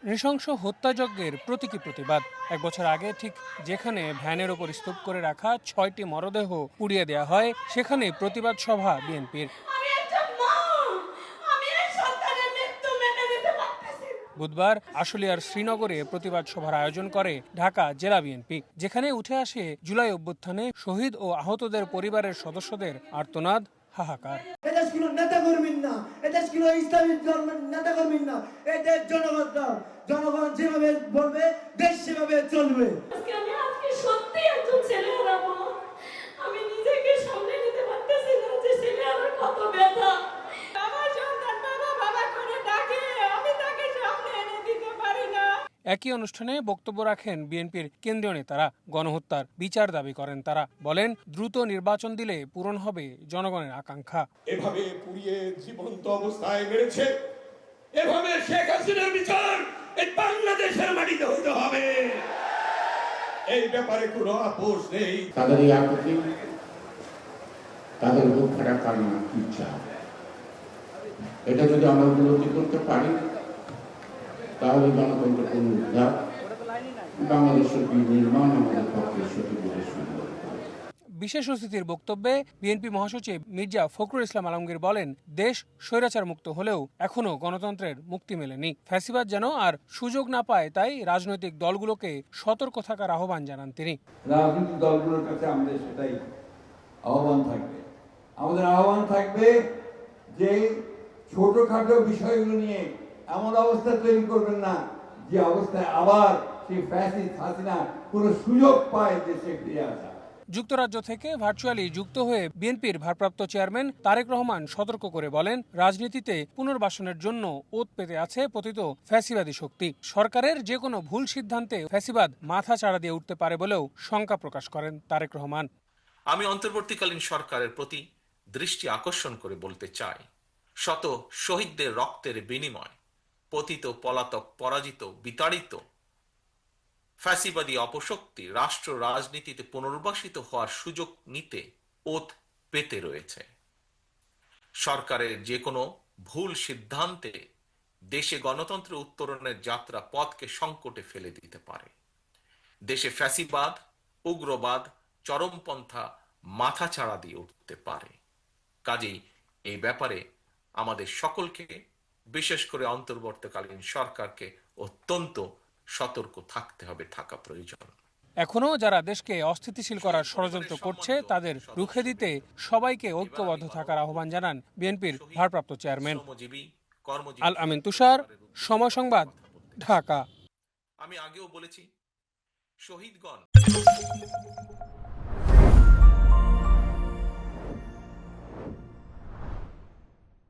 নৃশংস হত্যাযজ্ঞের প্রতীকী প্রতিবাদ। এক বছর আগে ঠিক যেখানে ভ্যানের ওপর স্তূপ করে রাখা 6টি মরদেহ পুড়িয়ে দেওয়া হয়, সেখানে প্রতিবাদ সভা বিএনপির। বুধবার আশুলিয়ার শ্রীনগরে প্রতিবাদ সভার আয়োজন করে ঢাকা জেলা বিএনপি, যেখানে উঠে আসে জুলাই অভ্যুত্থানে শহীদ ও আহতদের পরিবারের সদস্যদের আর্তনাদ, হাহাকার। এদেশগুলো নেতাকর্মী না, এদেশগুলো ইসলামিক ধর্মের নেতাকর্মী না, এদের জনগণ যেভাবে বলবে দেশ সেভাবে চলবে। আজকে সত্যি একজন ছেলে হারাবো, আমি নিজেকে সামনে নিতে পারতেছি না যে ছেলে আমার কত ব্যথা। আমার সন্তান বাবা বাবা করে ডাকে, আমি তাকে সামনে এনে দিতে পারি না। একই অনুষ্ঠানে বক্তব্য রাখেন বিএনপির কেন্দ্রীয় নেতারা। গণহত্যার বিচার দাবি করেন তারা। বলেন, দ্রুত নির্বাচন দিলে পূরণ হবে জনগণের আকাঙ্ক্ষা। এভাবে পুড়িয়ে জীবন্ত অবস্থায় মেরেছে, এভাবে শেখ হাসিনার বিচার এই বাংলাদেশের মাটিতে হতে হবে। এই ব্যাপারে কোনো আপোষ নেই। তাদের এই আপত্তি, তাদের বুক ফাটা কান্না ইচ্ছা, এটা যদি আমরা উপলব্ধি করতে পারি, তাহলে গণতন্ত্র পুনরুদ্ধার, বাংলাদেশের নির্মাণ আমাদের পক্ষে সঠিক বলে সম্ভব। বিশেষ অতিথির বক্তব্যে বিএনপি মহাসচিব মির্জা ফখরুল ইসলাম আলমগীর বলেন, দেশ স্বৈরাচার মুক্ত হলেও এখনো গণতন্ত্রের মুক্তি মেলেনি। ফ্যাসিবাদ যেন আর সুযোগ না পায়, তাই রাজনৈতিক দলগুলোকে সতর্ক থাকার আহ্বান জানান তিনি। রাজনৈতিক দলগুলোর কাছে আমাদের সেটাই আহ্বান থাকবে। আমাদের আহ্বান থাকবে যে ছোটখাটো বিষয়গুলো নিয়ে এমন অবস্থা তৈরি করবেন না যে অবস্থায় আবার সেই ফ্যাসিস্ট হাসিনা কোনো সুযোগ পায় দেশে ফিরে আসা। যুক্তরাজ্য থেকে ভার্চুয়ালি যুক্ত হয়ে বিএনপির ভারপ্রাপ্ত চেয়ারম্যান তারেক রহমান সতর্ক করে বলেন, রাজনীতিতে পুনর্বাসনের জন্য ওত পেতে আছে পতিত ফ্যাসিবাদী শক্তি। সরকারের যে কোনো ভুল সিদ্ধান্তে ফ্যাসিবাদ মাথা চাড়া দিয়ে উঠতে পারে বলেও শঙ্কা প্রকাশ করেন তারেক রহমান। আমি অন্তর্বর্তীকালীন সরকারের প্রতি দৃষ্টি আকর্ষণ করে বলতে চাই, শত শহীদদের রক্তের বিনিময় পতিত, পলাতক, পরাজিত, বিতাড়িত ফ্যাসিবাদী অপশক্তি রাষ্ট্র রাজনীতিতে পুনর্বাসিত হওয়ার সুযোগ নিতে ওত পেতে রয়েছে। সরকারের যে কোনো ভুল সিদ্ধান্তে দেশে গণতন্ত্র উত্তরণের যাত্রা পথকে সংকটে ফেলে দিতে পারে। দেশে ফ্যাসিবাদ, উগ্রবাদ, চরমপন্থা মাথা চাড়া দিয়ে উঠতে পারে। কাজেই এই ব্যাপারে আমাদের সকলকে, বিশেষ করে অন্তর্বর্তীকালীন সরকারকে অত্যন্ত সতর্ক থাকতে হবে, থাকা প্রয়োজন। এখনো যারা দেশকে অস্থিতিশীল করার ষড়যন্ত্র করছে, তাদের রুখে দিতে সবাইকে ঐক্যবদ্ধ থাকার আহ্বান জানান বিএনপির ভারপ্রাপ্ত চেয়ারম্যান। আল আমিন তুষার, সময় সংবাদ, ঢাকা। আমি আগেও বলেছি, শহীদগণ